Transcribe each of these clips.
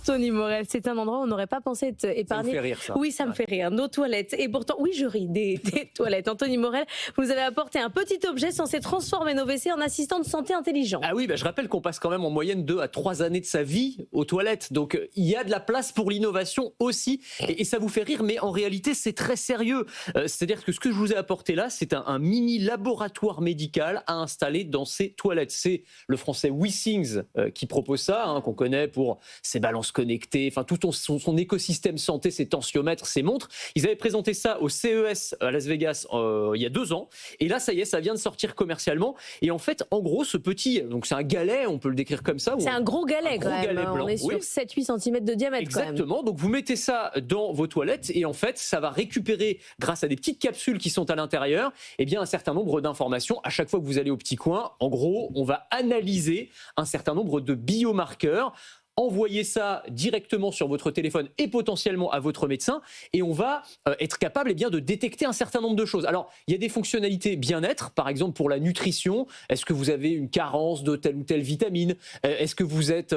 Anthony Morel, c'est un endroit où on n'aurait pas pensé être épargné. Ça me fait rire, ça. Oui, ça me fait rire. Nos toilettes. Et pourtant, oui, je ris des toilettes. Anthony Morel, vous nous avez apporté un petit objet censé transformer nos WC en assistant de santé intelligent. Ah oui, je rappelle qu'on passe quand même en moyenne 2 à 3 années de sa vie aux toilettes. Donc il y a de la place pour l'innovation aussi. Et ça vous fait rire, mais en réalité, c'est très sérieux. C'est-à-dire que ce que je vous ai apporté là, c'est un mini laboratoire médical à installer dans ces toilettes. C'est le français WeThings qui propose ça, qu'on connaît pour ses balances connectées, enfin tout son écosystème santé, ses tensiomètres, ses montres. Ils avaient présenté ça au CES à Las Vegas il y a 2 ans. Et là, ça y est, ça vient de sortir commercialement. Et en fait, en gros, ce petit, donc c'est un galet, on peut le décrire comme ça. C'est un gros galet quand même. Galet blanc, on est sur 7-8 cm de diamètre. Exactement. Quand même. Donc vous mettez ça dans vos toilettes et en fait, ça va récupérer, grâce à des petites capsules qui sont à l'intérieur, un certain nombre d'informations. À chaque fois que vous allez au petit coin, en gros, on va analyser un certain nombre de biomarqueurs. Envoyez ça directement sur votre téléphone et potentiellement à votre médecin et on va être capable de détecter un certain nombre de choses. Alors, il y a des fonctionnalités bien-être, par exemple pour la nutrition. Est-ce que vous avez une carence de telle ou telle vitamine ? Est-ce que vous êtes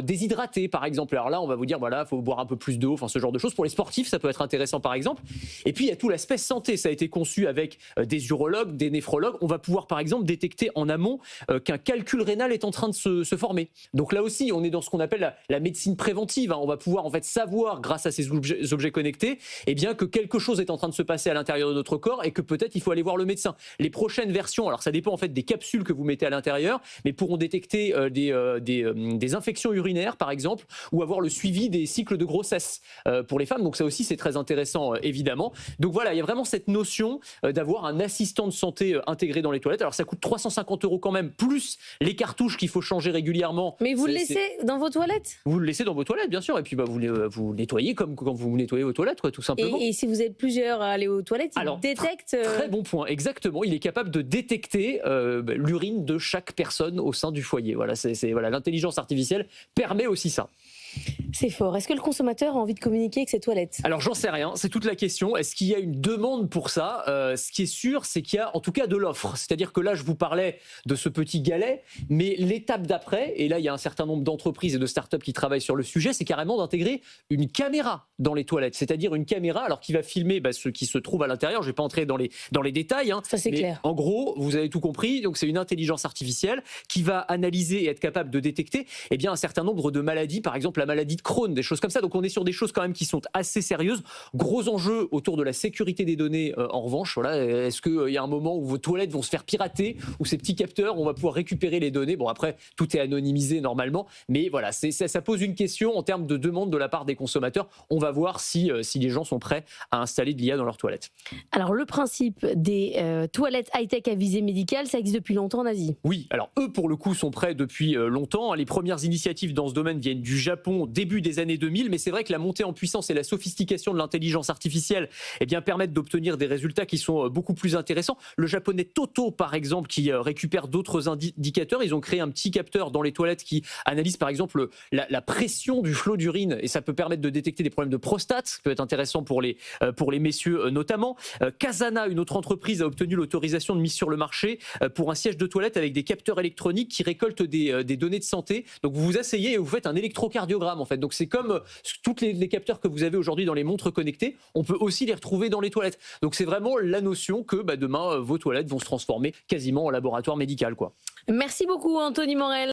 déshydraté, par exemple ? Alors là, on va vous dire, voilà, il faut boire un peu plus d'eau, enfin ce genre de choses. Pour les sportifs, ça peut être intéressant, par exemple. Et puis, il y a tout l'aspect santé. Ça a été conçu avec des urologues, des néphrologues. On va pouvoir, par exemple, détecter en amont qu'un calcul rénal est en train de se former. Donc là aussi, on est dans ce qu'on appelle la médecine préventive. On va pouvoir en fait savoir, grâce à ces objets connectés, que quelque chose est en train de se passer à l'intérieur de notre corps et que peut-être il faut aller voir le médecin. Les prochaines versions, alors ça dépend en fait des capsules que vous mettez à l'intérieur, mais pourront détecter des infections urinaires, par exemple, ou avoir le suivi des cycles de grossesse pour les femmes. Donc ça aussi, c'est très intéressant, évidemment. Donc voilà, il y a vraiment cette notion d'avoir un assistant de santé intégré dans les toilettes. Alors ça coûte 350 € quand même, plus les cartouches qu'il faut changer régulièrement. Mais vous le laissez dans vos toilettes ? Vous le laissez dans vos toilettes, bien sûr, et puis vous nettoyez comme quand vous nettoyez vos toilettes, tout simplement. Et si vous êtes plusieurs à aller aux toilettes, il détecte... Très bon point, exactement. Il est capable de détecter l'urine de chaque personne au sein du foyer. Voilà, l'intelligence artificielle permet aussi ça. C'est fort. Est-ce que le consommateur a envie de communiquer avec ses toilettes ? Alors j'en sais rien, c'est toute la question. Est-ce qu'il y a une demande pour ça ? Ce qui est sûr, c'est qu'il y a en tout cas de l'offre. C'est-à-dire que là, je vous parlais de ce petit galet, mais l'étape d'après, et là il y a un certain nombre d'entreprises et de startups qui travaillent sur le sujet, c'est carrément d'intégrer une caméra dans les toilettes. C'est-à-dire une caméra alors qui va filmer ce qui se trouve à l'intérieur. Je ne vais pas entrer dans les détails. Ça c'est clair. En gros, vous avez tout compris. Donc c'est une intelligence artificielle qui va analyser et être capable de détecter un certain nombre de maladies, par exemple la maladie de Crohn, des choses comme ça. Donc on est sur des choses quand même qui sont assez sérieuses. Gros enjeu autour de la sécurité des données en revanche. Voilà, est-ce qu'il y a un moment où vos toilettes vont se faire pirater, où ces petits capteurs, on va pouvoir récupérer les données. Bon après, tout est anonymisé normalement, mais voilà, ça pose une question en termes de demande de la part des consommateurs. On va voir si les gens sont prêts à installer de l'IA dans leurs toilettes. Alors le principe des toilettes high-tech à visée médicale, ça existe depuis longtemps en Asie. Oui, alors eux pour le coup sont prêts depuis longtemps. Les premières initiatives dans ce domaine viennent du Japon début des années 2000, mais c'est vrai que la montée en puissance et la sophistication de l'intelligence artificielle permettent d'obtenir des résultats qui sont beaucoup plus intéressants. Le japonais Toto, par exemple, qui récupère d'autres indicateurs, ils ont créé un petit capteur dans les toilettes qui analyse par exemple la pression du flot d'urine et ça peut permettre de détecter des problèmes de prostate, ce qui peut être intéressant pour les messieurs notamment. Kazana, une autre entreprise, a obtenu l'autorisation de mise sur le marché pour un siège de toilette avec des capteurs électroniques qui récoltent des données de santé. Donc vous vous asseyez et vous faites un électrocardiogramme en fait. Donc c'est comme tous les capteurs que vous avez aujourd'hui dans les montres connectées, on peut aussi les retrouver dans les toilettes. Donc c'est vraiment la notion que demain vos toilettes vont se transformer quasiment en laboratoire médical, quoi. Merci beaucoup Anthony Morel.